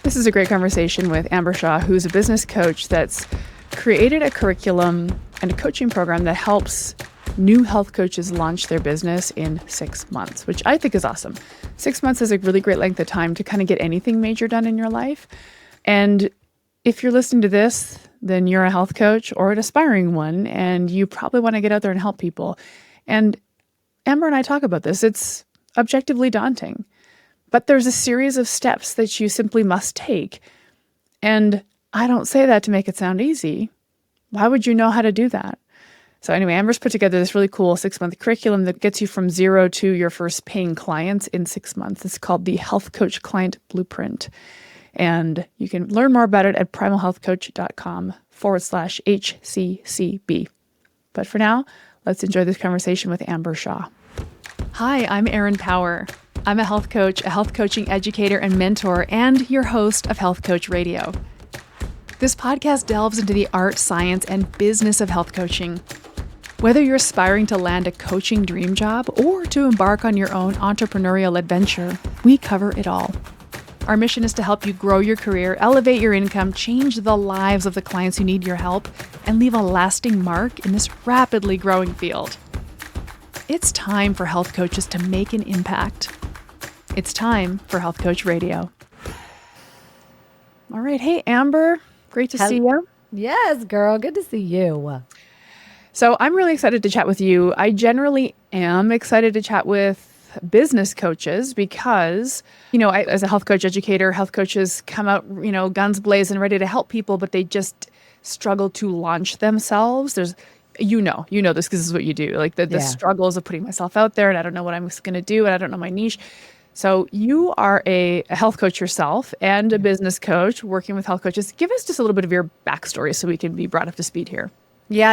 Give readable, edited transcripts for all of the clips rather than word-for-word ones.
This is a great conversation with Amber Shaw, who's a business coach that's created a curriculum and a coaching program that helps new health coaches launch their business in 6 months, which I think is awesome. 6 months is a really great length of time to kind of get anything major done in your life. And if you're listening to this, then you're a health coach or an aspiring one, and you probably want to get out there and help people. And Amber and I talk about this. It's objectively daunting, but there's a series of steps that you simply must take. And I don't say that to make it sound easy. Why would you know how to do that? So anyway, Amber's put together this really cool 6-month curriculum that gets you from 0 to your first paying clients in 6 months. It's called the Health Coach Client Blueprint. And you can learn more about it at primalhealthcoach.com/HCCB. But for now, let's enjoy this conversation with Amber Shaw. Hi, I'm Erin Power. I'm a health coach, a health coaching educator and mentor, and your host of Health Coach Radio. This podcast delves into the art, science, and business of health coaching. Whether you're aspiring to land a coaching dream job or to embark on your own entrepreneurial adventure, we cover it all. Our mission is to help you grow your career, elevate your income, change the lives of the clients who need your help, and leave a lasting mark in this rapidly growing field. It's time for health coaches to make an impact. It's time for Health Coach Radio. All right. Hey, Amber. Great to see you. Yes, girl. Good to see you. So I'm really excited to chat with you. I generally am excited to chat with business coaches because, as a health coach educator, health coaches come out, guns blazing, ready to help people, but they just struggle to launch themselves. There's, this because this is what you do. Like the struggles of putting myself out there and I don't know what I'm going to do and I don't know my niche. So you are a health coach yourself and a business coach working with health coaches. Give us just a little bit of your backstory so we can be brought up to speed here. Yeah,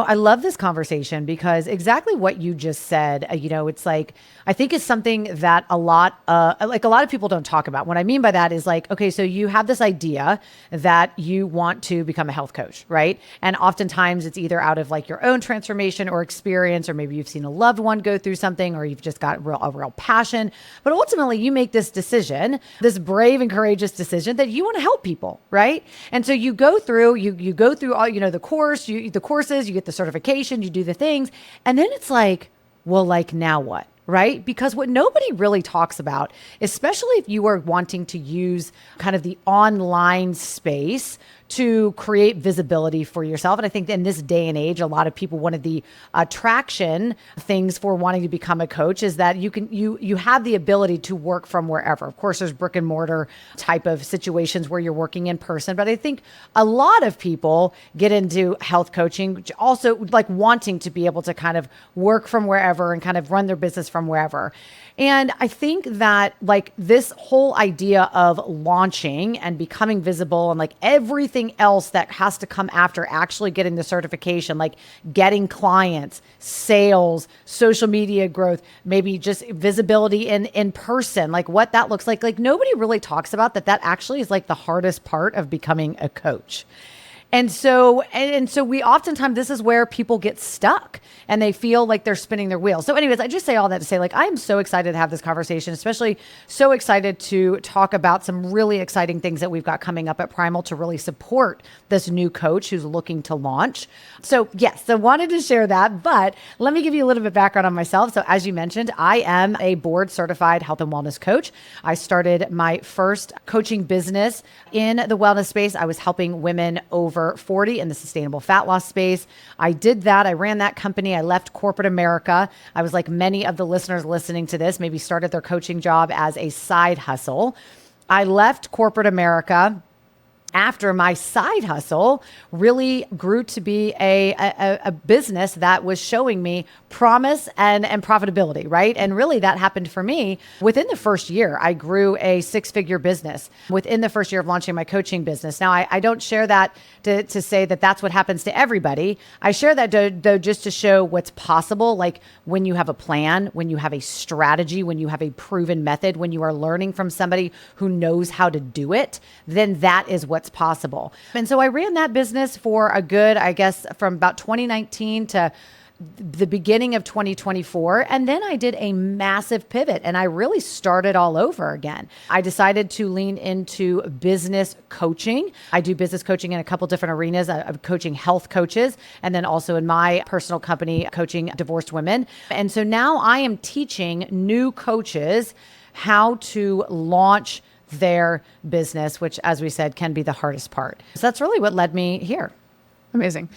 I love this conversation because exactly what you just said, it's like, I think is something that a lot of people don't talk about. What I mean by that is like, okay, so you have this idea that you want to become a health coach, right? And oftentimes it's either out of like your own transformation or experience, or maybe you've seen a loved one go through something, or you've just got a real passion. But ultimately you make this decision, this brave and courageous decision that you want to help people, right? And so you go through, you go through all, the course, the courses, you get the certification, you do the things. And then it's like, well, like now what? Right? Because what nobody really talks about, especially if you are wanting to use kind of the online space to create visibility for yourself. And I think in this day and age, a lot of people, one of the attraction things for wanting to become a coach is that you have the ability to work from wherever. Of course, there's brick and mortar type of situations where you're working in person. But I think a lot of people get into health coaching also like wanting to be able to kind of work from wherever and kind of run their business from wherever. And I think that like this whole idea of launching and becoming visible and like everything else that has to come after actually getting the certification, like getting clients, sales, social media growth, maybe just visibility in person, like what that looks like nobody really talks about that actually is like the hardest part of becoming a coach. And so we oftentimes, this is where people get stuck and they feel like they're spinning their wheels. So anyways, I just say all that to say, like, I am so excited to have this conversation, especially so excited to talk about some really exciting things that we've got coming up at Primal to really support this new coach who's looking to launch. So yes, I wanted to share that, but let me give you a little bit of background on myself. So as you mentioned, I am a board certified health and wellness coach. I started my first coaching business in the wellness space. I was helping women over 40 in the sustainable fat loss space. I did that. I ran that company. I left corporate America. I was like many of the listeners listening to this, maybe started their coaching job as a side hustle. I left corporate America after my side hustle really grew to be a business that was showing me promise and profitability, right? And really that happened for me within the first year. I grew a 6-figure business within the first year of launching my coaching business. Now, I don't share that to say that that's what happens to everybody. I share that though just to show what's possible, like when you have a plan, when you have a strategy, when you have a proven method, when you are learning from somebody who knows how to do it, then that is what's possible. And so I ran that business for a good, I guess, from about 2019 to the beginning of 2024. And then I did a massive pivot and I really started all over again. I decided to lean into business coaching. I do business coaching in a couple different arenas. I'm coaching health coaches, and then also in my personal company, coaching divorced women. And so now I am teaching new coaches how to launch their business, which, as we said, can be the hardest part. So that's really what led me here. Amazing.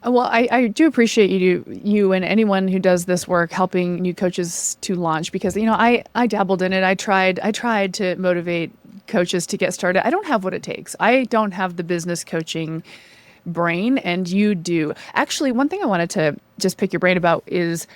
Well, I do appreciate you and anyone who does this work helping new coaches to launch, because, I dabbled in it. I tried to motivate coaches to get started. I don't have what it takes. I don't have the business coaching brain, and you do. Actually, one thing I wanted to just pick your brain about is,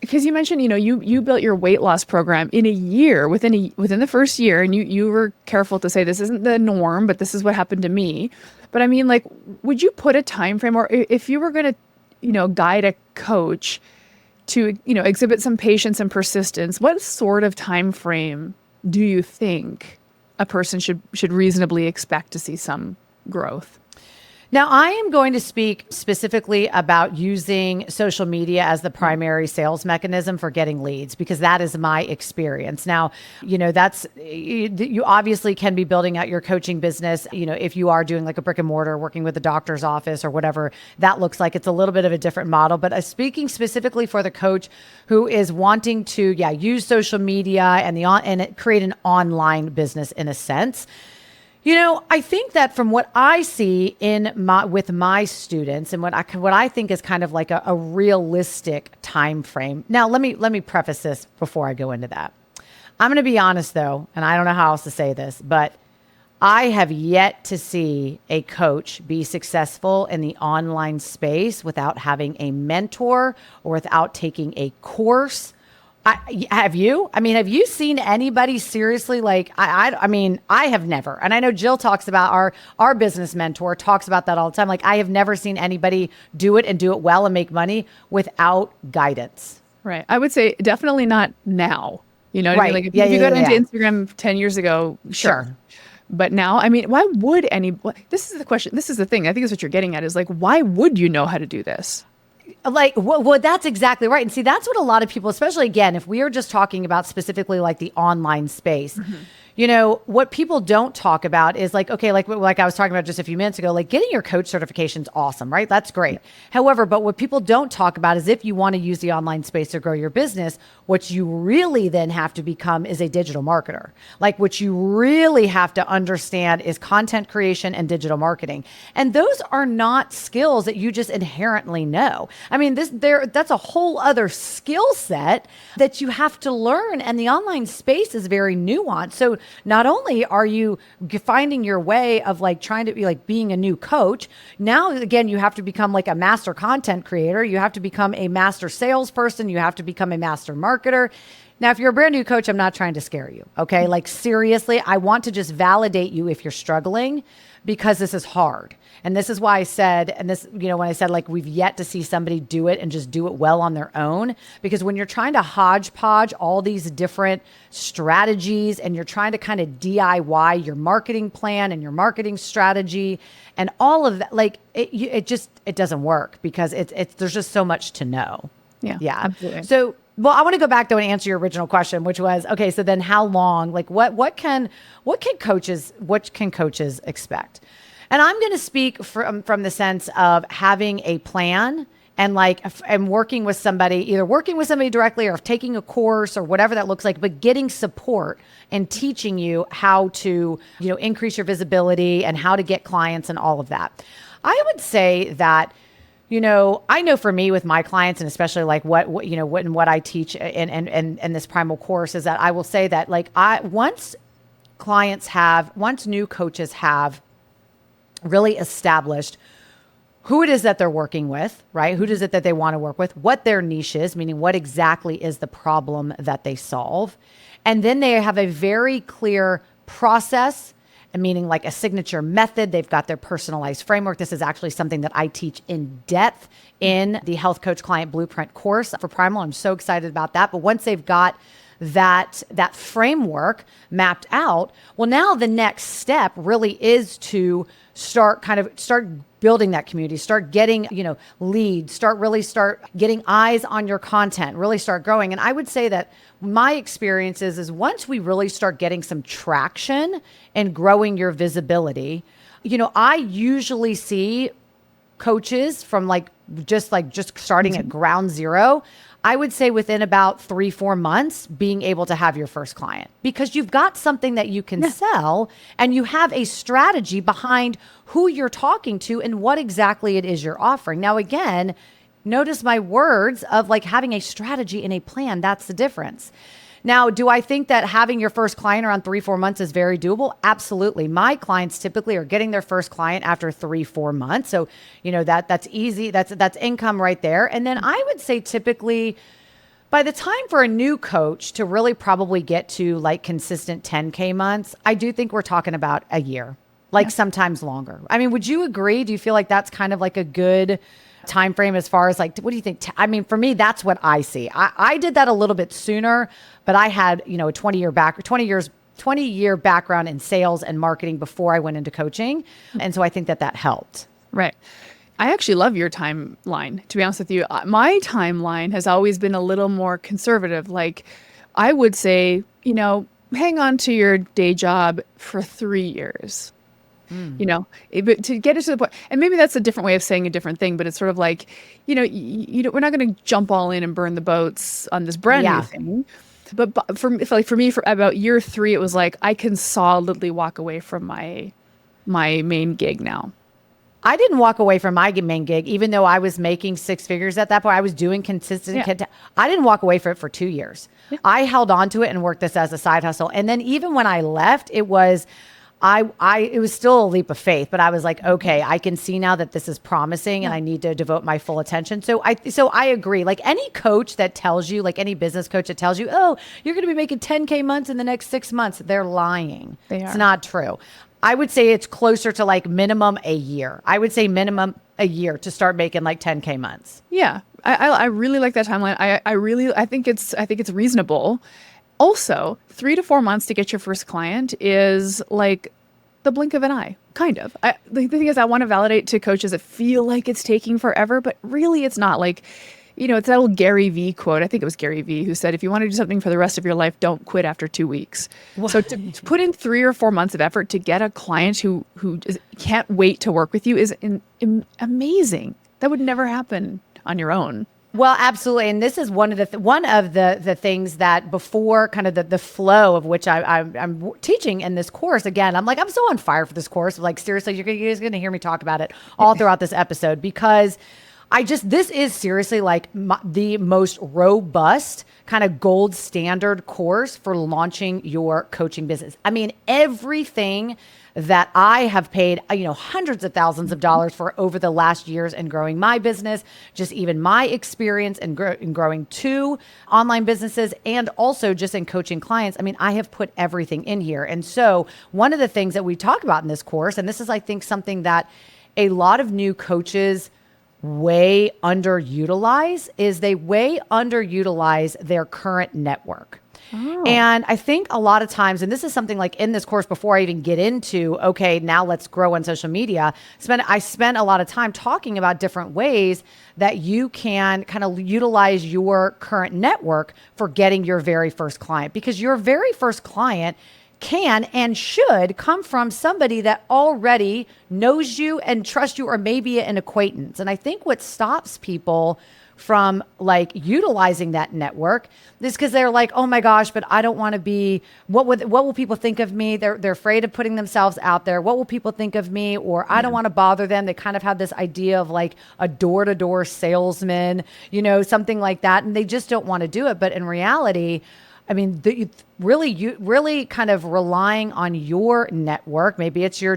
because you mentioned, you built your weight loss program in a year, within the first year, and you were careful to say this isn't the norm, but this is what happened to me. But I mean, like, would you put a time frame, or if you were going to, guide a coach to, exhibit some patience and persistence, what sort of time frame do you think a person should reasonably expect to see some growth? Now, I am going to speak specifically about using social media as the primary sales mechanism for getting leads, because that is my experience. Now, you obviously can be building out your coaching business, if you are doing like a brick and mortar, working with a doctor's office or whatever that looks like. It's a little bit of a different model, but speaking specifically for the coach who is wanting to, use social media and create an online business in a sense. I think that from what I see with my students and what I think is kind of like a realistic time frame. Now, let me preface this before I go into that. I'm going to be honest though, and I don't know how else to say this, but I have yet to see a coach be successful in the online space without having a mentor or without taking a course. Have you? I mean, have you seen anybody seriously? Like, I mean, I have never. And I know Jill talks about our business mentor talks about that all the time. Like, I have never seen anybody do it and do it well and make money without guidance. Right. I would say definitely not now. You know what I mean? Right. Like, if you got into Instagram 10 years ago, sure. But now, I mean, why would this is the question. This is the thing. I think is what you're getting at is like, why would you know how to do this? Like, well, that's exactly right. And see, that's what a lot of people, especially again, if we are just talking about specifically like the online space, what people don't talk about is like, okay, like I was talking about just a few minutes ago, like getting your coach certification is awesome, right? That's great. Yeah. However, but what people don't talk about is if you want to use the online space to grow your business, what you really then have to become is a digital marketer. Like what you really have to understand is content creation and digital marketing. And those are not skills that you just inherently know. I mean, that's a whole other skill set that you have to learn. And the online space is very nuanced. So not only are you finding your way of like trying to be like being a new coach, now again, you have to become like a master content creator. You have to become a master salesperson. You have to become a master marketer. Now, if you're a brand new coach, I'm not trying to scare you. Okay. Like seriously, I want to just validate you if you're struggling, because this is hard. And this is why I said, and this, when I said like we've yet to see somebody do it and just do it well on their own, because when you're trying to hodgepodge all these different strategies and you're trying to kind of DIY your marketing plan and your marketing strategy and all of that, like it doesn't work because there's just so much to know. Yeah, absolutely. So, well, I want to go back though and answer your original question, which was, okay, so then how long, like what can coaches expect? And I'm going to speak from the sense of having a plan and working with somebody, either working with somebody directly or taking a course or whatever that looks like, but getting support and teaching you how to, increase your visibility and how to get clients and all of that. I would say that, I know for me with my clients, and especially like what I teach in this primal course, is that I will say that like once new coaches have really established who it is that they're working with, right? Who is it that they want to work with, what their niche is, meaning what exactly is the problem that they solve. And then they have a very clear process, meaning like a signature method. They've got their personalized framework. This is actually something that I teach in depth in the Health Coach Client Blueprint course for Primal. I'm so excited about that. But once they've got that framework mapped out, well, now the next step really is to start building that community, start getting, leads, start getting eyes on your content, really start growing. And I would say that my experience is once we really start getting some traction and growing your visibility, I usually see coaches from just starting at ground zero. I would say within about 3-4 months being able to have your first client, because you've got something that you can sell and you have a strategy behind who you're talking to and what exactly it is you're offering. Now, again, notice my words of having a strategy and a plan. That's the difference. Now, do I think that having your first client around 3-4 months is very doable? Absolutely. My clients typically are getting their first client after 3-4 months. So, that's easy. That's income right there. And then I would say typically by the time for a new coach to really probably get to consistent 10K months, I do think we're talking about a year, sometimes longer. I mean, would you agree? Do you feel like that's kind of a good time frame as far as what do you think? I mean, for me, that's what I see. I did that a little bit sooner, but I had, a 20 year background in sales and marketing before I went into coaching. And so I think that helped. Right. I actually love your timeline, to be honest with you. My timeline has always been a little more conservative. I would say, hang on to your day job for 3 years. But to get it to the point, and maybe that's a different way of saying a different thing, but it's sort of we're not going to jump all in and burn the boats on this brand new thing. But for me, for about year 3, it was I can solidly walk away from my main gig now. I didn't walk away from my main gig, even though I was making 6 figures at that point. I was doing consistent. Yeah. I didn't walk away from it for 2 years. Yeah. I held on to it and worked this as a side hustle. And then even when I left, it was still a leap of faith, but I was okay, I can see now that this is promising and I need to devote my full attention. So I agree. Any coach that tells you, any business coach that tells you, oh, you're going to be making 10K months in the next 6 months, they're lying. It's not true. I would say it's closer to minimum a year. I would say minimum a year to start making 10K months. Yeah. I really like that timeline. I think it's reasonable. Also, 3 to 4 months to get your first client is the blink of an eye, kind of. The thing is, I want to validate to coaches that feel like it's taking forever, but really it's not. It's that old Gary Vee quote. I think it was Gary Vee who said, if you want to do something for the rest of your life, don't quit after 2 weeks. What? So to put in 3 or 4 months of effort to get a client who can't wait to work with you is amazing. That would never happen on your own. Well, absolutely. And this is one of the things that before kind of the flow of which I'm teaching in this course. Again, I'm so on fire for this course. Seriously, you're guys going to hear me talk about it all throughout this episode, because this is seriously the most robust kind of gold standard course for launching your coaching business. I mean, everything that I have paid, hundreds of thousands of dollars for over the last years in growing my business, just even my experience in growing 2 online businesses, and also just in coaching clients. I mean, I have put everything in here. And so one of the things that we talk about in this course, and this is, I think, something that a lot of new coaches way underutilize, is they way underutilize their current network. Oh. And I think a lot of times, and this is something in this course before I even get into, okay, now let's grow on social media, I spent a lot of time talking about different ways that you can kind of utilize your current network for getting your very first client, because your very first client can and should come from somebody that already knows you and trusts you, or maybe an acquaintance. And I think what stops people from utilizing that network is because they're oh my gosh, but I don't want to be, what will people think of me? They're afraid of putting themselves out there. What will people think of me? Or I don't want to bother them. They kind of have this idea of a door-to-door salesman, something like that. And they just don't want to do it. But in reality, I mean, you really kind of relying on your network. Maybe it's your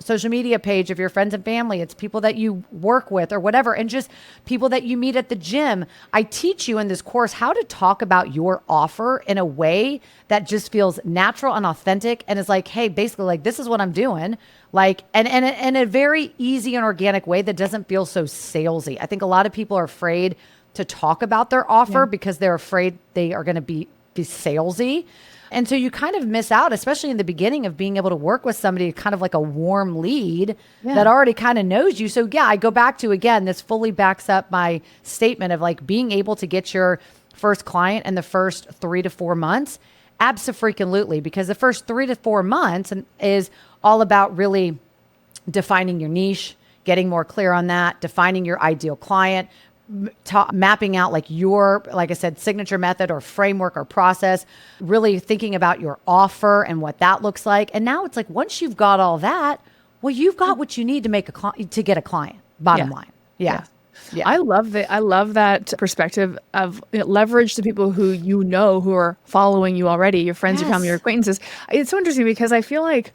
social media page of your friends and family. It's people that you work with or whatever, and just people that you meet at the gym. I teach you in this course how to talk about your offer in a way that just feels natural and authentic, and is hey, basically this is what I'm doing. And in a very easy and organic way that doesn't feel so salesy. I think a lot of people are afraid to talk about their offer because they're afraid they are going to be be salesy. And so you kind of miss out, especially in the beginning, of being able to work with somebody kind of like a warm lead that already kind of knows you. So yeah, I go back to, again, this fully backs up my statement of like being able to get your first client in the first 3 to 4 months. Abso-freaking-lutely, because the first 3 to 4 months is all about really defining your niche, getting more clear on that, defining your ideal client, mapping out like your, like I said, signature method or framework or process, really thinking about your offer and what that looks like. And now it's like, once you've got all that, well, you've got what you need to make to get a client, bottom line. Yeah. I love that. I love that perspective of leverage the people who you know who are following you already, your friends, your family, your acquaintances. It's so interesting because I feel like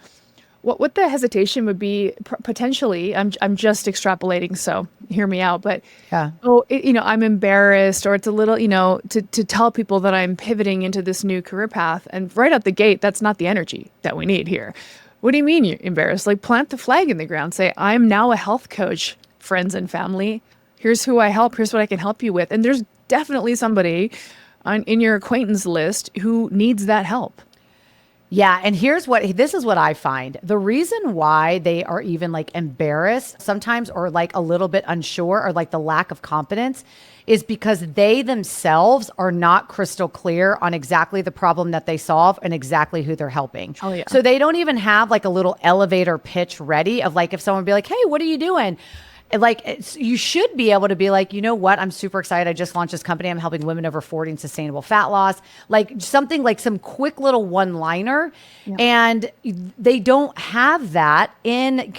what the hesitation would be potentially, I'm just extrapolating, so hear me out, but I'm embarrassed, or it's a little, to tell people that I'm pivoting into this new career path. And right out the gate, that's not the energy that we need here. What do you mean you're embarrassed? Like, plant the flag in the ground. Say, I'm now a health coach, friends and family. Here's who I help. Here's what I can help you with. And there's definitely somebody in your acquaintance list who needs that help. Yeah. And this is what I find. The reason why they are even like embarrassed sometimes, or like a little bit unsure, or like the lack of confidence, is because they themselves are not crystal clear on exactly the problem that they solve and exactly who they're helping. Oh, yeah. So they don't even have like a little elevator pitch ready of like, if someone be like, hey, what are you doing? Like, you should be able to be like, you know what? I'm super excited. I just launched this company. I'm helping women over 40 in sustainable fat loss. Like something like some quick little one-liner. Yeah. And they don't have that in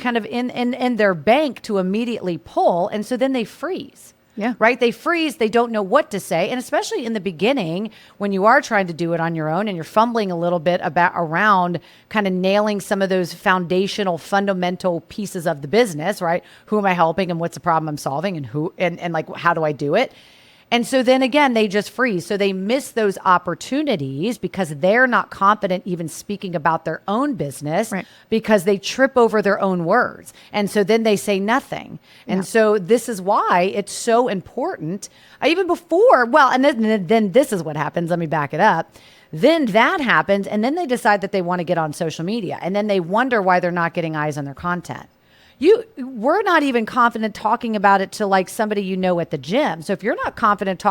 their bank to immediately pull. And so then they freeze. Yeah. Right. They freeze. They don't know what to say. And especially in the beginning, when you are trying to do it on your own and you're fumbling a little bit around kind of nailing some of those foundational, fundamental pieces of the business, right? Who am I helping and what's the problem I'm solving and like, how do I do it? And so then again, they just freeze. So they miss those opportunities because they're not confident even speaking about their own business, right, because they trip over their own words. And so then they say nothing. And so this is why it's so important. Even before, and then this is what happens. Let me back it up. Then that happens. And then they decide that they want to get on social media. And then they wonder why they're not getting eyes on their content. We're not even confident talking about it to like somebody you know at the gym. So if you're not confident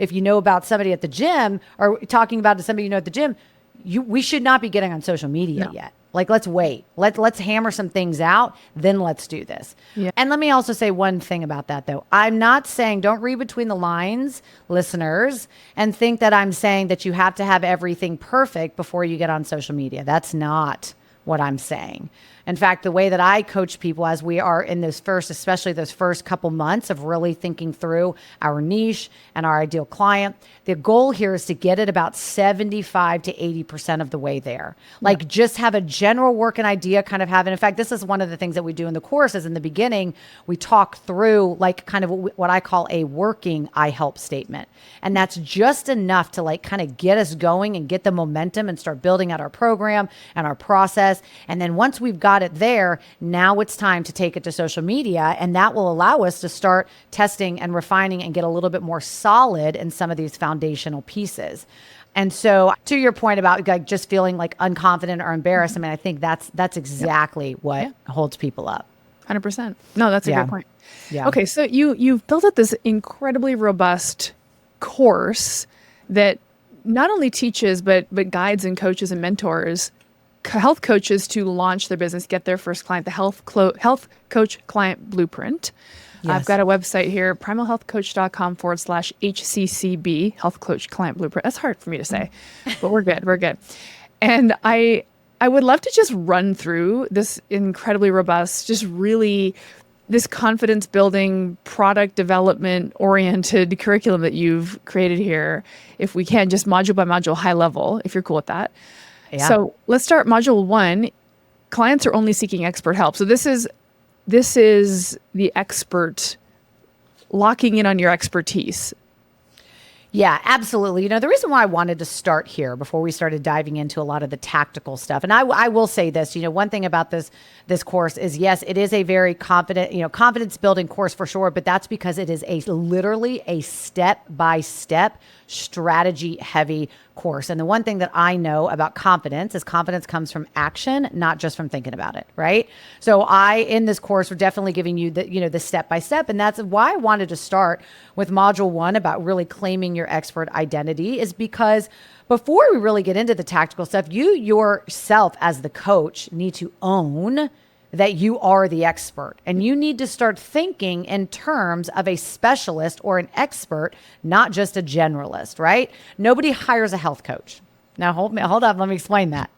if you know about somebody at the gym or talking about it to somebody you know at the gym, we should not be getting on social media yet. Like, let's wait. Let's hammer some things out. Then let's do this. Yeah. And let me also say one thing about that, though. I'm not saying, don't read between the lines, listeners, and think that I'm saying that you have to have everything perfect before you get on social media. That's not what I'm saying. In fact, the way that I coach people as we are in especially those first couple months of really thinking through our niche and our ideal client, the goal here is to get it about 75 to 80% of the way there. Like, just have a general working idea, kind of have it. In fact, this is one of the things that we do in the course is in the beginning, we talk through like kind of what I call a working I help statement. And that's just enough to like kind of get us going and get the momentum and start building out our program and our process. And then once we've got it there, now it's time to take it to social media, and that will allow us to start testing and refining and get a little bit more solid in some of these foundational pieces. And so to your point about like just feeling like unconfident or embarrassed, I mean, I think that's exactly what holds people up. 100%. No, that's a good point. Yeah. Okay, so you've built up this incredibly robust course that not only teaches but guides and coaches and mentors health coaches to launch their business, get their first client, the health coach client blueprint. Yes. I've got a website here, primalhealthcoach.com/HCCB, health coach client blueprint. That's hard for me to say, but we're good. We're good. And I would love to just run through this incredibly robust, just really this confidence building, product development oriented curriculum that you've created here. If we can, just module by module, high level, if you're cool with that. Yeah. So let's start module 1. Clients are only seeking expert help. So this is the expert locking in on your expertise. Yeah, absolutely. The reason why I wanted to start here before we started diving into a lot of the tactical stuff, and I will say this, one thing about this course is, yes, it is a very confidence building course for sure, but that's because it is literally a step-by-step strategy heavy course. And the one thing that I know about confidence is confidence comes from action, not just from thinking about it, right? So in this course, we're definitely giving you the step by step. And that's why I wanted to start with module 1 about really claiming your expert identity, is because before we really get into the tactical stuff, you yourself as the coach need to own that you are the expert, and you need to start thinking in terms of a specialist or an expert, not just a generalist, right? Nobody hires a health coach. Now, hold on, let me explain that.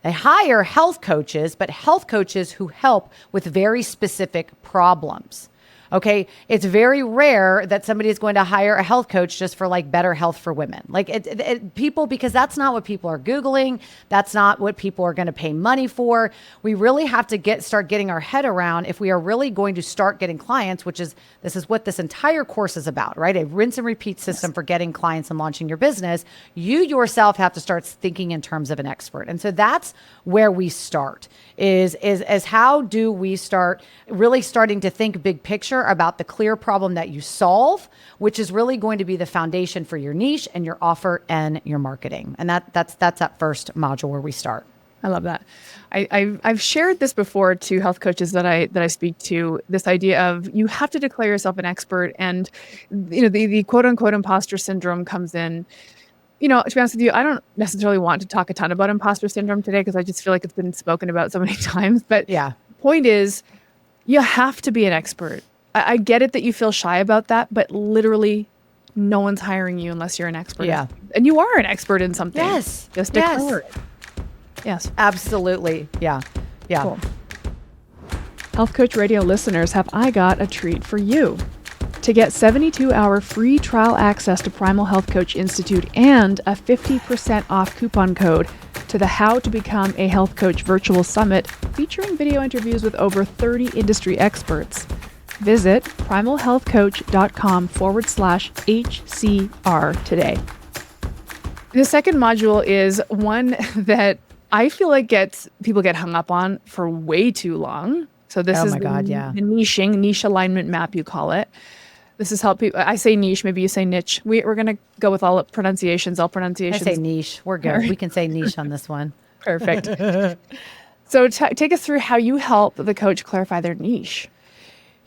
They hire health coaches, but health coaches who help with very specific problems. Okay. It's very rare that somebody is going to hire a health coach just for like better health for women. Like people, because that's not what people are Googling. That's not what people are going to pay money for. We really have to start getting our head around if we are really going to start getting clients, this is what this entire course is about, right? A rinse and repeat system for getting clients and launching your business. You yourself have to start thinking in terms of an expert. And so that's where we start is how do we start really starting to think big picture about the clear problem that you solve, which is really going to be the foundation for your niche and your offer and your marketing. And that's that first module where we start. I love that. I've shared this before to health coaches that I speak to, this idea of you have to declare yourself an expert, and the quote unquote imposter syndrome comes in. To be honest with you, I don't necessarily want to talk a ton about imposter syndrome today because I just feel like it's been spoken about so many times. But yeah, point is, you have to be an expert. I get it that you feel shy about that, but literally no one's hiring you unless you're an expert. Yeah. And you are an expert in something. Yes. Just declare it. Yes. Absolutely. Yeah. Yeah. Cool. Health Coach Radio listeners, have I got a treat for you. To get 72-hour free trial access to Primal Health Coach Institute and a 50% off coupon code to the How to Become a Health Coach virtual summit featuring video interviews with over 30 industry experts, visit primalhealthcoach.com/HCR today. The second module is one that I feel like people get hung up on for way too long. So this is the niche alignment map, you call it. This is help people. I say niche, maybe you say niche. We're going to go with all pronunciations. I say niche. We're good. We can say niche on this one. Perfect. So take us through how you help the coach clarify their niche.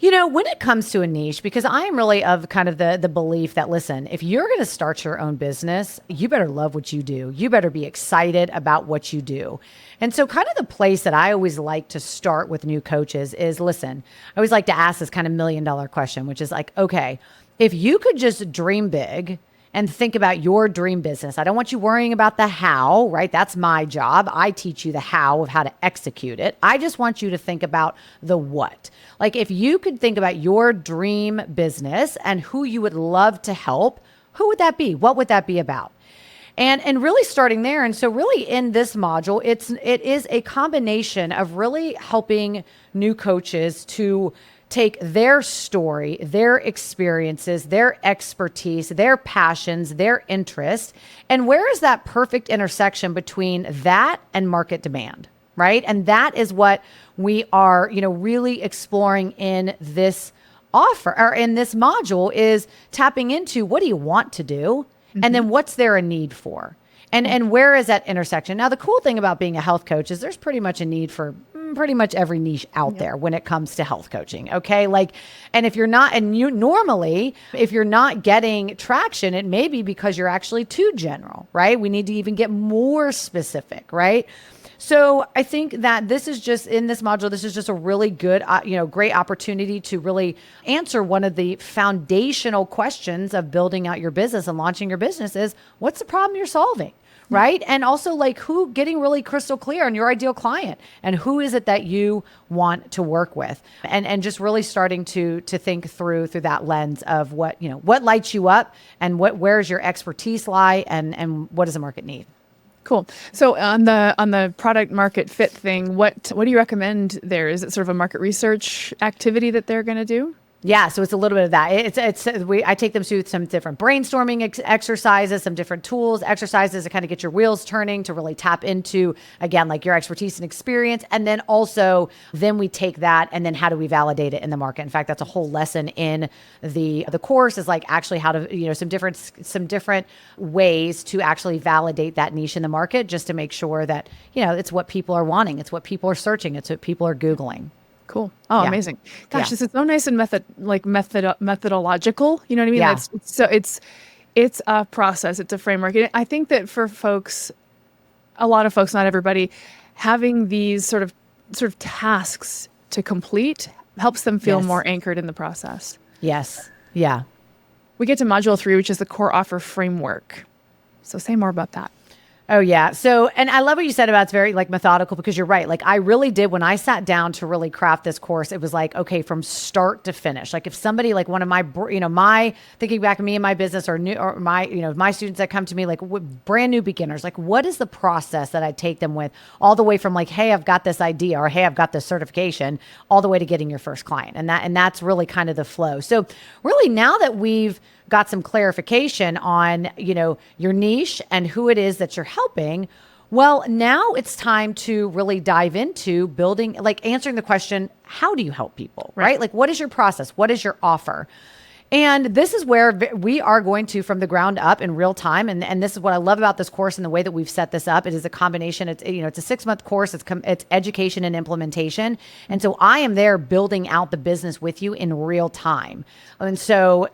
When it comes to a niche, because I am really of kind of the belief that, listen, if you're going to start your own business, you better love what you do. You better be excited about what you do. And so kind of the place that I always like to start with new coaches is, listen, I always like to ask this kind of $1 million question, which is like, okay, if you could just dream big and think about your dream business. I don't want you worrying about the how, right? That's my job. I teach you the how of how to execute it. I just want you to think about the what. Like if you could think about your dream business and who you would love to help, who would that be? What would that be about? And really starting there. And so really in this module, it is a combination of really helping new coaches to take their story, their experiences, their expertise, their passions, their interests, and where is that perfect intersection between that and market demand, right? And that is what we are, really exploring in this offer or in this module is tapping into what do you want to do? Mm-hmm. And then what's there a need for? And where is that intersection? Now, the cool thing about being a health coach is there's pretty much a need for pretty much every niche out there when it comes to health coaching. Okay. And if you're not, if you're not getting traction, it may be because you're actually too general, right? We need to even get more specific, right? So I think that this is just in this module, this is just a really good, great opportunity to really answer one of the foundational questions of building out your business and launching your business is what's the problem you're solving? Right. And also getting really crystal clear on your ideal client and who is it that you want to work with and just really starting to think through that lens of what lights you up and where's your expertise lie and what does the market need? Cool. So on the product market fit thing, what do you recommend there? Is it sort of a market research activity that they're going to do? Yeah, so it's a little bit of that. I take them through some different brainstorming exercises, some different tools, exercises to kind of get your wheels turning, to really tap into, again, like your expertise and experience. And then also, then we take that and then how do we validate it in the market? In fact, that's a whole lesson in the course, is like actually how to, some different ways to actually validate that niche in the market, just to make sure that, it's what people are wanting. It's what people are searching. It's what people are Googling. Cool. Oh, yeah. Amazing. Gosh, this is so nice and methodological. You know what I mean? Yeah. It's a process. It's a framework. And I think that for folks, a lot of folks, not everybody, having these sort of tasks to complete helps them feel more anchored in the process. Yes. Yeah. We get to module 3, which is the core offer framework. So say more about that. Oh, yeah. So, and I love what you said about it's very like methodical, because you're right. Like I really did, when I sat down to really craft this course, it was like, okay, from start to finish. Like if somebody, like one of my, my thinking back of me and my business, or my students that come to me, like brand new beginners, like what is the process that I take them with, all the way from like, hey, I've got this idea, or hey, I've got this certification, all the way to getting your first client. And that's really kind of the flow. So really, now that we've got some clarification on, your niche and who it is that you're helping, well, now it's time to really dive into building, like answering the question, how do you help people, right? Like, what is your process? What is your offer? And this is where we are going to, from the ground up in real time. And this is what I love about this course and the way that we've set this up. It is a combination. It's, it's a 6-month course. It's education and implementation. And so I am there building out the business with you in real time. And so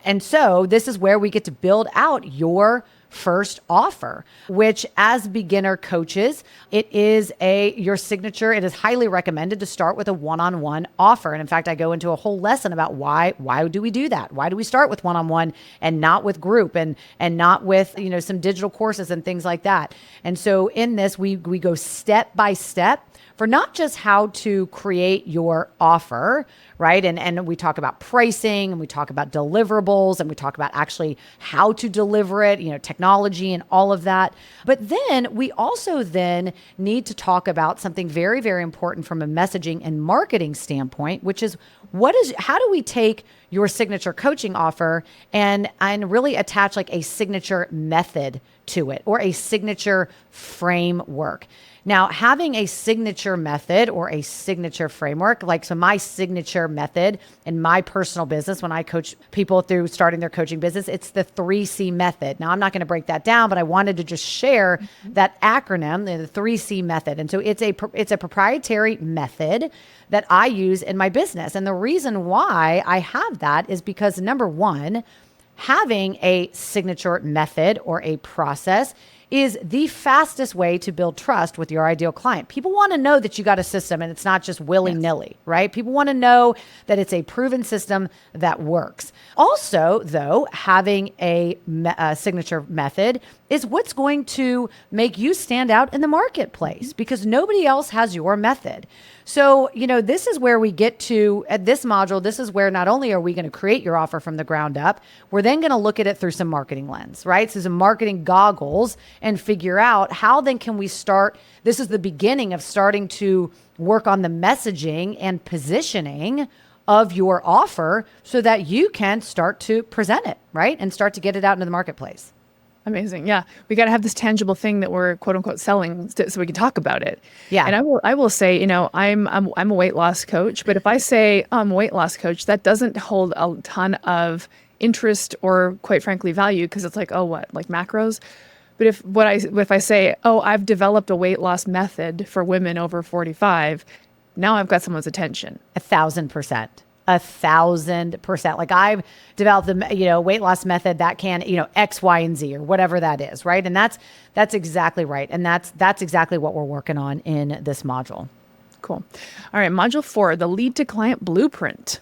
this is where we get to build out your first offer, which as beginner coaches, it is your signature. It is highly recommended to start with a one-on-one offer. And in fact, I go into a whole lesson about why do we do that? Why do we start with one-on-one and not with group and not with, some digital courses and things like that? And so in this, we go step by step for not just how to create your offer, right? And we talk about pricing, and we talk about deliverables, and we talk about actually how to deliver it, technology and all of that. But then we also then need to talk about something very, very important from a messaging and marketing standpoint, which is how do we take your signature coaching offer and really attach like a signature method to it, or a signature framework. Now, having a signature method or a signature framework, so my signature method in my personal business, when I coach people through starting their coaching business, it's the 3C method. Now, I'm not going to break that down, but I wanted to just share that acronym, the 3C method. And so it's a proprietary method that I use in my business. And the reason why I have that is because, number one, having a signature method or a process is the fastest way to build trust with your ideal client. People want to know that you got a system and it's not just willy-nilly, right? People want to know that it's a proven system that works. Also, though, having a signature method is what's going to make you stand out in the marketplace, because nobody else has your method. So, this is where we get to, at this module, this is where not only are we going to create your offer from the ground up, we're then going to look at it through some marketing lens, right? So some marketing goggles, and figure out how then can we start. This is the beginning of starting to work on the messaging and positioning of your offer so that you can start to present it, right? And start to get it out into the marketplace. Amazing. Yeah. We got to have this tangible thing that we're quote unquote selling so we can talk about it. Yeah. And I will say, I'm a weight loss coach, but if I say I'm a weight loss coach, that doesn't hold a ton of interest or, quite frankly, value, because it's like, oh, what, like macros? But if I say, oh, I've developed a weight loss method for women over 45, now I've got someone's attention. 1,000%. 1,000%. Like I've developed the weight loss method that can X, Y, and Z, or whatever that is, right? And that's exactly right, and that's exactly what we're working on in this module. Cool. All right, module 4, the lead to client blueprint.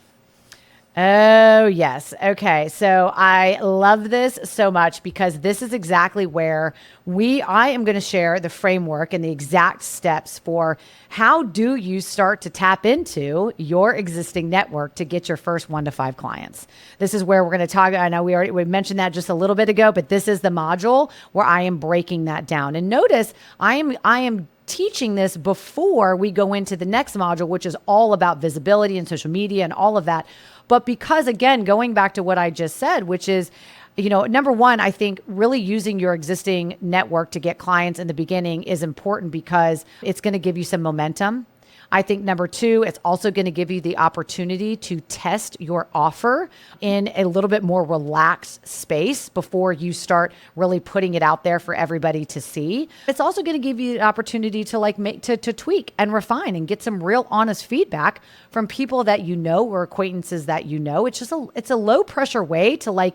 Oh, yes. Okay. So I love this so much, because this is exactly where I am going to share the framework and the exact steps for how do you start to tap into your existing network to get your first 1 to 5 clients. This is where we're going to talk. I know we mentioned that just a little bit ago, but this is the module where I am breaking that down. And notice I am teaching this before we go into the next module, which is all about visibility and social media and all of that. But because, again, going back to what I just said, which is, number one, I think really using your existing network to get clients in the beginning is important because it's going to give you some momentum. I think number two, it's also going to give you the opportunity to test your offer in a little bit more relaxed space before you start really putting it out there for everybody to see. It's also going to give you the opportunity to to tweak and refine and get some real honest feedback from people that or acquaintances that it's a low pressure way to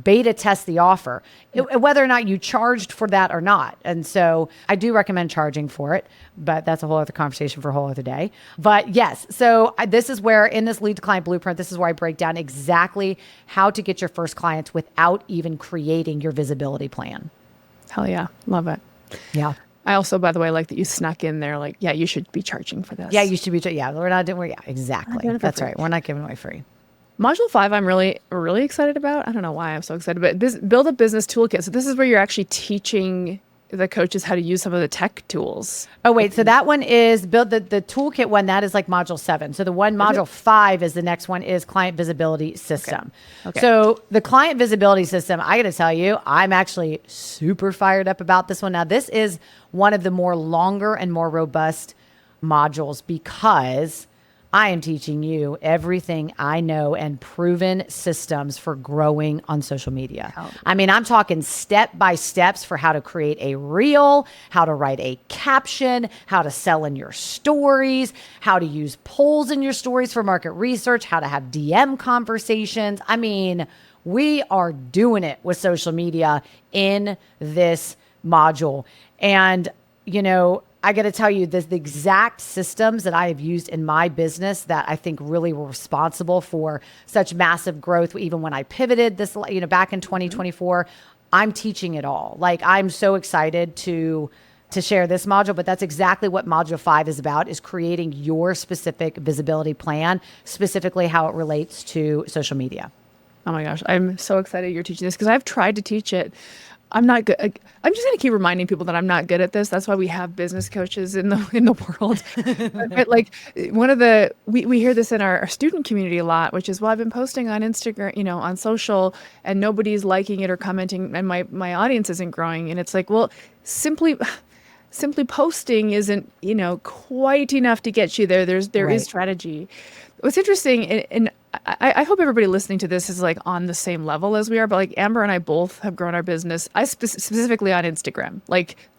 beta test the offer, whether or not you charged for that or not. And so I do recommend charging for it, but that's a whole other conversation for a whole other day. But yes, so this is where in this lead to client blueprint, this is where I break down exactly how to get your first clients without even creating your visibility plan. Hell yeah. Love it. Yeah. I also, by the way, like that you snuck in there, you should be charging for this. Yeah, you should be. Yeah, we're not doing, exactly. That's right. We're not giving away free. Module 5, I'm really, really excited about. I don't know why I'm so excited, but build a business toolkit. So this is where you're actually teaching the coaches how to use some of the tech tools. Oh, wait. So that one is build the toolkit one. That is like module 7. So the one module 5 is the next one is client visibility system. Okay. So the client visibility system, I got to tell you, I'm actually super fired up about this one. Now, this is one of the more longer and more robust modules because I am teaching you everything I know and proven systems for growing on social media. I mean, I'm talking step by steps for how to create a reel, how to write a caption, how to sell in your stories, how to use polls in your stories for market research, how to have DM conversations. I mean, we are doing it with social media in this module. And, I got to tell you, the exact systems that I have used in my business that I think really were responsible for such massive growth, even when I pivoted this, back in 2024, I'm teaching it all. I'm so excited to share this module, but that's exactly what module 5 is about, is creating your specific visibility plan, specifically how it relates to social media. Oh my gosh, I'm so excited you're teaching this because I've tried to teach it. I'm not good. I'm just going to keep reminding people that I'm not good at this. That's why we have business coaches in the world. But we hear this in our student community a lot, which is, well, I've been posting on Instagram, on social, and nobody's liking it or commenting, and my audience isn't growing. And it's like, well, simply posting isn't, quite enough to get you there. There is strategy. What's interesting, and I hope everybody listening to this is on the same level as we are, but Amber and I both have grown our business. I specifically on Instagram.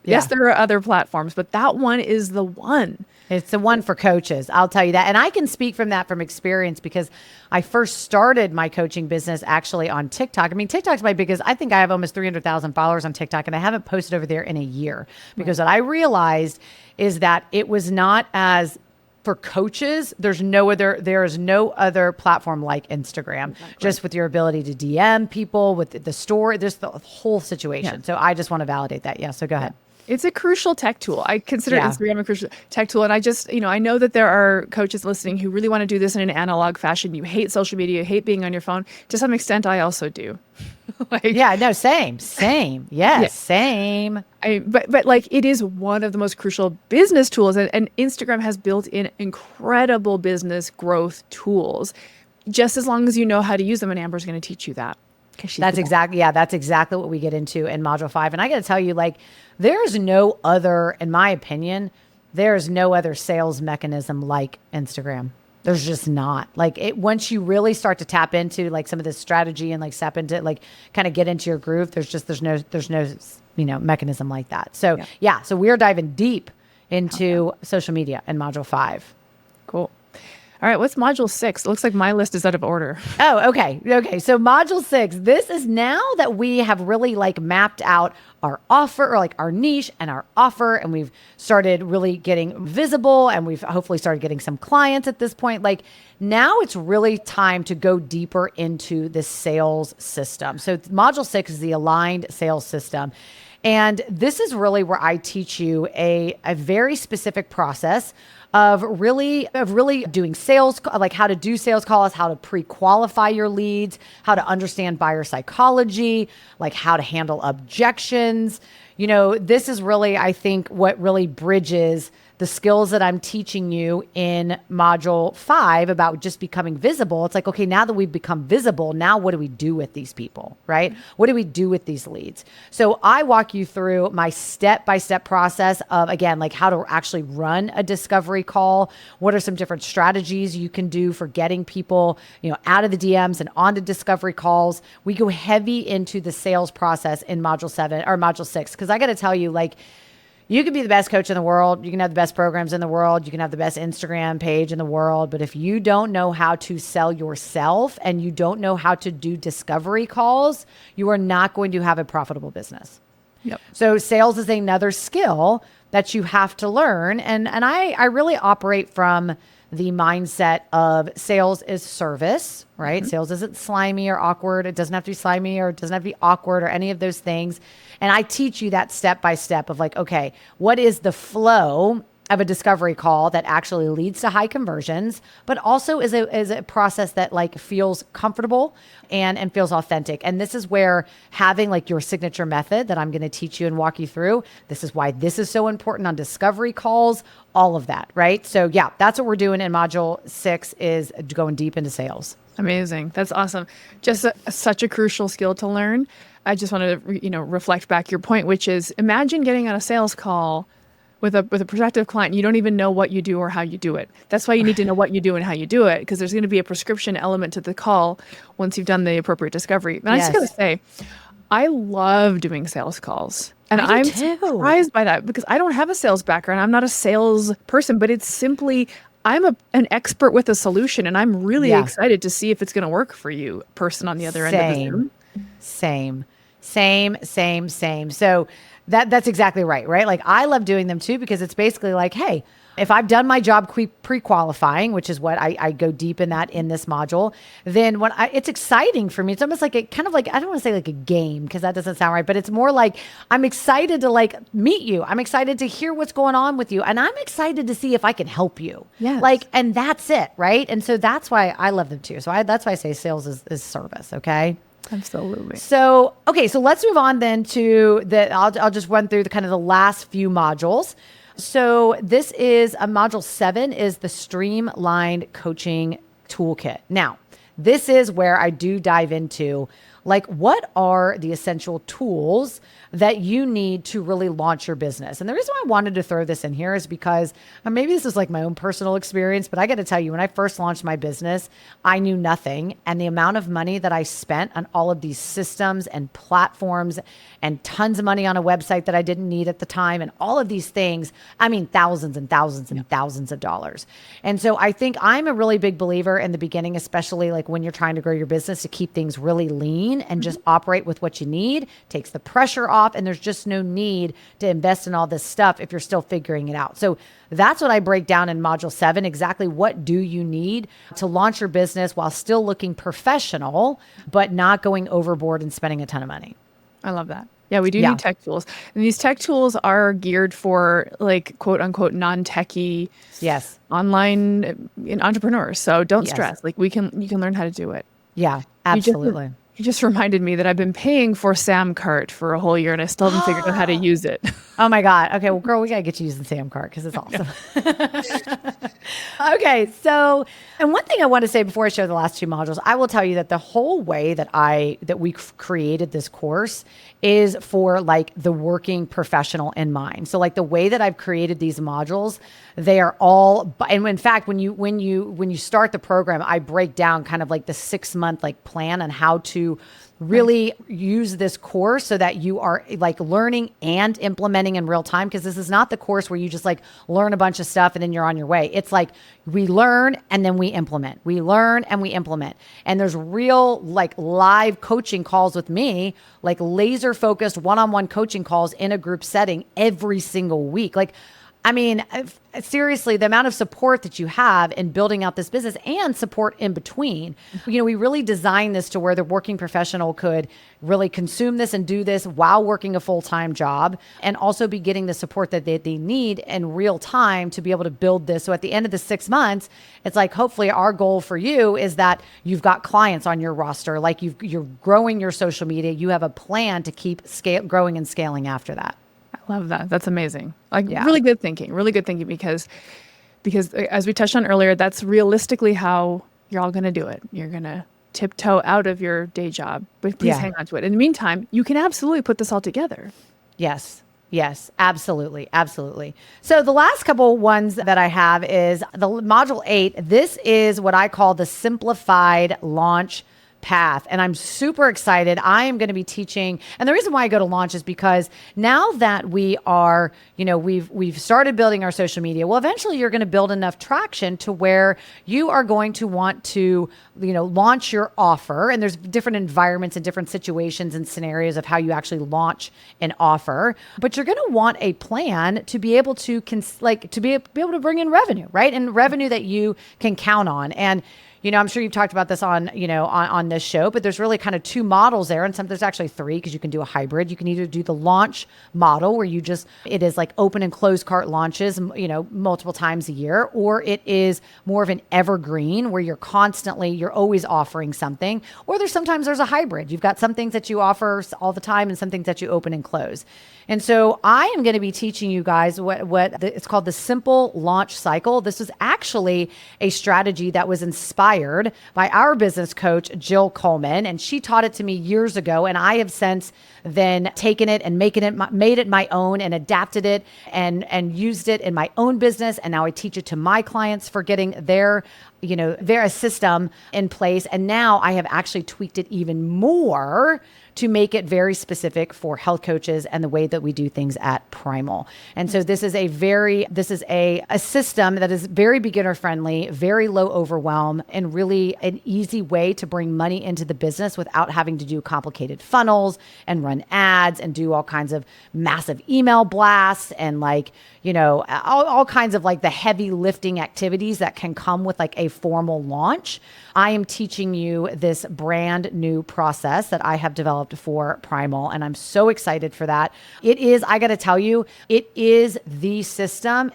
Yes, there are other platforms, but that one is the one. It's the one for coaches. I'll tell you that. And I can speak from experience because I first started my coaching business actually on TikTok. I mean, TikTok's my biggest, I think I have almost 300,000 followers on TikTok, and I haven't posted over there in a year because what I realized is that it was not as for coaches, there is no other platform like Instagram, just with your ability to DM people with the story, there's the whole situation. Yeah. So I just want to validate that. Yeah. So go ahead. It's a crucial tech tool. I consider Instagram a crucial tech tool. And I just, I know that there are coaches listening who really want to do this in an analog fashion. You hate social media, you hate being on your phone. To some extent, I also do. Same. Yes, same. But it is one of the most crucial business tools. And Instagram has built in incredible business growth tools, just as long as you know how to use them. And Amber's going to teach you that. That's exactly what we get into in module 5. And I got to tell you, there's no other, in my opinion, there's no other sales mechanism like Instagram. There's just not. Once you really start to tap into some of this strategy and step into kind of get into your groove, there's no mechanism like that. So so we're diving deep into social media in module 5. Cool. All right, what's module 6? It looks like my list is out of order. Oh, okay. So module 6, this is now that we have really mapped out our offer or our niche and our offer, and we've started really getting visible, and we've hopefully started getting some clients at this point. Now it's really time to go deeper into the sales system. So module 6 is the aligned sales system. And this is really where I teach you a very specific process of really doing sales, like how to do sales calls, how to pre-qualify your leads, how to understand buyer psychology, like how to handle objections. This is really, I think, what really bridges the skills that I'm teaching you in module 5 about just becoming visible. It's like, okay, now that we've become visible, now what do we do with these people, right? What do we do with these leads? So I walk you through my step-by-step process of, again, like how to actually run a discovery call. What are some different strategies you can do for getting people, out of the DMs and onto discovery calls? We go heavy into the sales process in module 7 or module 6, because I got to tell you, like, you can be the best coach in the world. You can have the best programs in the world. You can have the best Instagram page in the world. But if you don't know how to sell yourself and you don't know how to do discovery calls, you are not going to have a profitable business. Yep. So sales is another skill that you have to learn. And I really operate from the mindset of sales is service, right? Mm-hmm. Sales isn't slimy or awkward. It doesn't have to be slimy or it doesn't have to be awkward or any of those things. And I teach you that step by step of like, okay, what is the flow of a discovery call that actually leads to high conversions, but also is a process that like feels comfortable and feels authentic. And this is where having like your signature method that I'm going to teach you and walk you through, this is why this is so important on discovery calls, all of that, right? So yeah, that's what we're doing in module 6 is going deep into sales. Amazing. That's awesome. Just such a crucial skill to learn. I just want to, reflect back your point, which is imagine getting on a sales call with a prospective client. You don't even know what you do or how you do it. That's why you need to know what you do and how you do it, because there's going to be a prescription element to the call once you've done the appropriate discovery. And I just got to say, I love doing sales calls. And I'm surprised by that because I don't have a sales background. I'm not a sales person, but it's simply I'm an expert with a solution, and I'm really excited to see if it's going to work for you, person on the other end of the Zoom. Same. So that's exactly right? Like I love doing them too, because it's basically like, hey, if I've done my job pre-qualifying, which is what I go deep in that in this module, then it's exciting for me. It's almost like I don't want to say like a game because that doesn't sound right, but it's more like I'm excited to like meet you. I'm excited to hear what's going on with you. And I'm excited to see if I can help you. Yes. And that's it. Right. And so that's why I love them too. So that's why I say sales is service. Okay. Absolutely. So, okay. So let's move on then to I'll just run through the kind of the last few modules. So this is module 7 is the streamlined coaching toolkit. Now, this is where I do dive into like, what are the essential tools that you need to really launch your business? And the reason why I wanted to throw this in here is because maybe this is like my own personal experience, but I got to tell you, when I first launched my business, I knew nothing. And the amount of money that I spent on all of these systems and platforms and tons of money on a website that I didn't need at the time and all of these things, thousands and thousands and thousands of dollars. And so I think I'm a really big believer in the beginning, especially like when you're trying to grow your business, to keep things really lean and just operate with what you need, takes the pressure off, and there's just no need to invest in all this stuff if you're still figuring it out. So that's what I break down in module 7, exactly what do you need to launch your business while still looking professional, but not going overboard and spending a ton of money. I love that. Yeah, we do need tech tools. And these tech tools are geared for like quote unquote non-techie online entrepreneurs. So don't stress. Like you can learn how to do it. Yeah, absolutely. You just reminded me that I've been paying for Samcart for a whole year and I still haven't figured out how to use it. Oh my God. Okay. Well, girl, we got to get you using Samcart because it's awesome. Okay. So, and one thing I want to say before I show the last 2 modules, I will tell you that the whole way that we created this course is for like the working professional in mind. So like the way that I've created these modules, they are all, and in fact, when you start the program, I break down kind of like the 6-month like plan on how to really use this course so that you are like learning and implementing in real time. Because this is not the course where you just like learn a bunch of stuff and then you're on your way. It's like we learn and then we implement. We learn and we implement. And there's real like live coaching calls with me, like laser focused one-on-one coaching calls in a group setting every single week. Like, I mean, seriously, the amount of support that you have in building out this business and support in between, we really designed this to where the working professional could really consume this and do this while working a full-time job, and also be getting the support that they need in real time to be able to build this. So at the end of the 6 months, it's like, hopefully our goal for you is that you've got clients on your roster, like you're growing your social media, you have a plan to keep growing and scaling after that. I love that. That's amazing. Really good thinking, because as we touched on earlier, that's realistically how you're all going to do it. You're going to tiptoe out of your day job, but please hang on to it. In the meantime, you can absolutely put this all together. Yes, absolutely. Absolutely. So the last couple ones that I have is the module 8. This is what I call the simplified launch path. And I'm super excited. I am going to be teaching. And the reason why I go to launch is because now that we are, we've started building our social media. Well, eventually you're going to build enough traction to where you are going to want to, launch your offer. And there's different environments and different situations and scenarios of how you actually launch an offer. But you're going to want a plan to be able to be able to bring in revenue, right? And revenue that you can count on. And I'm sure you've talked about this on this show, but there's really kind of 2 models there. And there's actually 3, because you can do a hybrid. You can either do the launch model where it is like open and closed cart launches, multiple times a year, or it is more of an evergreen where you're always offering something, or sometimes there's a hybrid. You've got some things that you offer all the time and some things that you open and close. And so I am going to be teaching you guys it's called the simple launch cycle. This is actually a strategy that was inspired by our business coach, Jill Coleman, and she taught it to me years ago. And I have since then taken it and made it my own and adapted it and used it in my own business. And now I teach it to my clients for getting their system in place. And now I have actually tweaked it even more to make it very specific for health coaches and the way that we do things at Primal. And so this is a system that is very beginner friendly, very low overwhelm, and really an easy way to bring money into the business without having to do complicated funnels and run ads and do all kinds of massive email blasts and all kinds of the heavy lifting activities that can come with a formal launch. I am teaching you this brand new process that I have developed for Primal, and I'm so excited for that. I got to tell you, it is the system.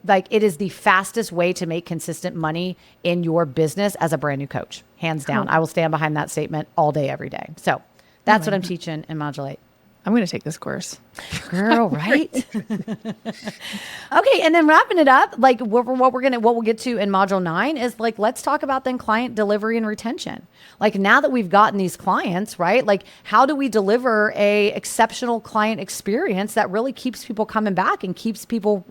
It is the fastest way to make consistent money in your business as a brand new coach, hands down. I will stand behind that statement all day, every day. So that's what I'm teaching in Module 8. I'm going to take this course. Girl, right? Okay. And then wrapping it up, what we'll get to in module 9 is let's talk about then client delivery and retention. Now that we've gotten these clients, right? How do we deliver a exceptional client experience that really keeps people coming back and keeps people,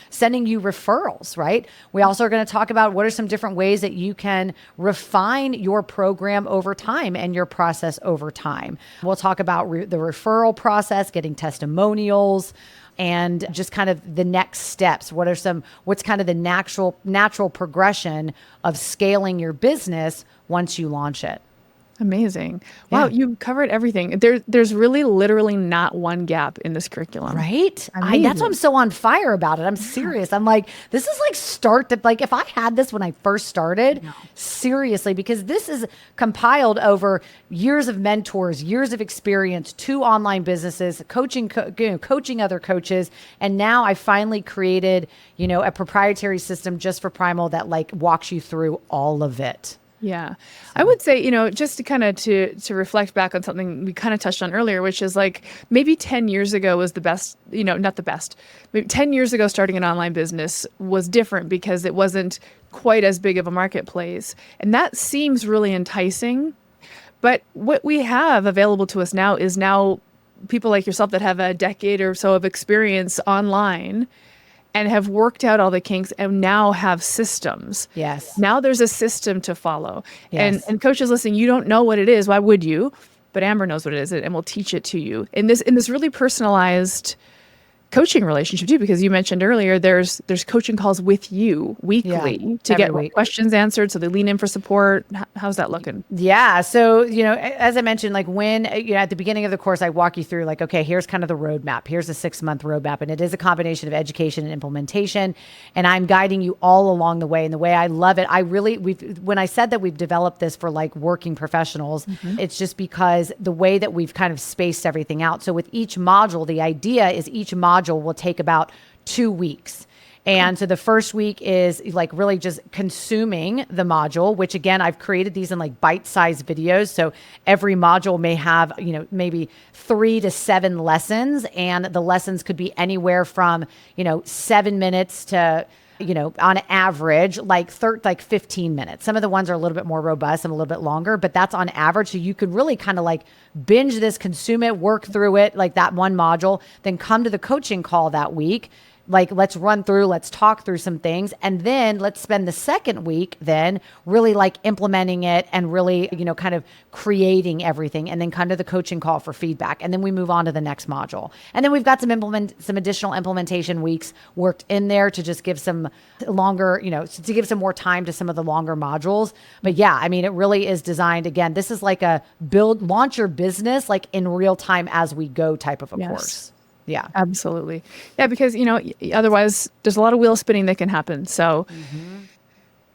sending you referrals, right? We also are going to talk about what are some different ways that you can refine your program over time and your process over time. We'll talk about the referral process, getting testimonials, and just kind of the next steps. What's kind of the natural progression of scaling your business once you launch it? Amazing. Wow, you covered everything. There's really literally not one gap in this curriculum. Right? That's why I'm so on fire about it. I'm serious. I'm this is if I had this when I first started, seriously, because this is compiled over years of mentors, years of experience, 2 online businesses, coaching other coaches. And now I finally created, a proprietary system just for Primal that walks you through all of it. Yeah. I would say, just to kind of to reflect back on something we kind of touched on earlier, which is maybe 10 years ago was the best, not the best. Maybe 10 years ago, starting an online business was different because it wasn't quite as big of a marketplace. And that seems really enticing. But what we have available to us now is people like yourself that have a decade or so of experience online and have worked out all the kinks and now have systems. Yes. Now there's a system to follow. Yes. And coaches listening, you don't know what it is. Why would you? But Amber knows what it is and will teach it to you in this really personalized coaching relationship too, because you mentioned earlier there's coaching calls with you weekly to get questions answered, so they lean in for support. How's that looking? Yeah. So, as I mentioned, like when, at the beginning of the course, I walk you through like, okay, here's kind of the roadmap. Here's a 6-month roadmap. And it is a combination of education and implementation. And I'm guiding you all along the way. And the way I love it, when I said that we've developed this for like working professionals, it's just because the way that we've kind of spaced everything out. So with each module, the idea is each module will take about 2 weeks. And so the first week is like really just consuming the module, which again, I've created these in like bite-sized videos. So every module may have, maybe 3 to 7 lessons. And the lessons could be anywhere from, 7 minutes to, on average, like 15 minutes. Some of the ones are a little bit more robust and a little bit longer, but that's on average. So you could really kind of like binge this, consume it, work through it, like that one module, then come to the coaching call that week. Like, let's talk through some things. And then let's spend the second week then really like implementing it and really, kind of creating everything, and then come to the coaching call for feedback. And then we move on to the next module. And then we've got some additional implementation weeks worked in there to just give some longer, to give some more time to some of the longer modules. But yeah, I mean, it really is designed, again, this is like a launch your business like in real time as we go type of a course. Yeah, absolutely. Yeah, because, otherwise there's a lot of wheel spinning that can happen. So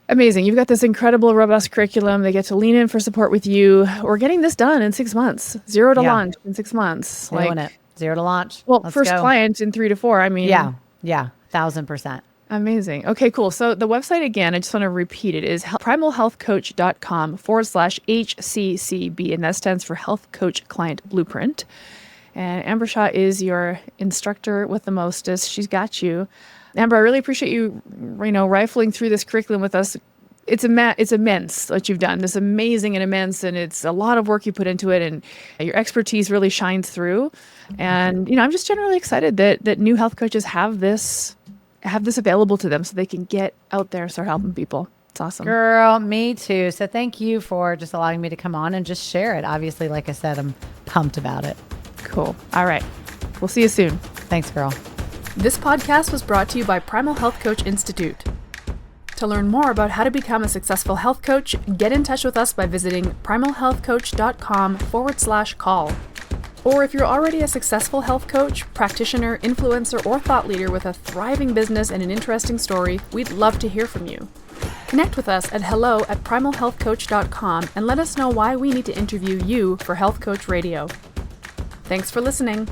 amazing. You've got this incredible, robust curriculum. They get to lean in for support with you. We're getting this done in 6 months, 0 to launch in 6 months. Doing it. 0 to launch. Well, first client in 3 to 4. I mean, yeah, 1,000%. Amazing. Okay, cool. So the website, again, I just want to repeat it, is primalhealthcoach.com/HCCB, and that stands for Health Coach Client Blueprint. And Amber Shaw is your instructor with the mostest. She's got you. Amber, I really appreciate you, rifling through this curriculum with us. It's immense what you've done. It's amazing and immense, and it's a lot of work you put into it, and your expertise really shines through. And, I'm just generally excited that new health coaches have this available to them so they can get out there and start helping people. It's awesome. Girl, me too. So thank you for just allowing me to come on and just share it. Obviously, like I said, I'm pumped about it. Cool. All right. We'll see you soon. Thanks, girl. This podcast was brought to you by Primal Health Coach Institute. To learn more about how to become a successful health coach, get in touch with us by visiting primalhealthcoach.com/call. Or if you're already a successful health coach, practitioner, influencer, or thought leader with a thriving business and an interesting story, we'd love to hear from you. Connect with us at hello@primalhealthcoach.com and let us know why we need to interview you for Health Coach Radio. Thanks for listening.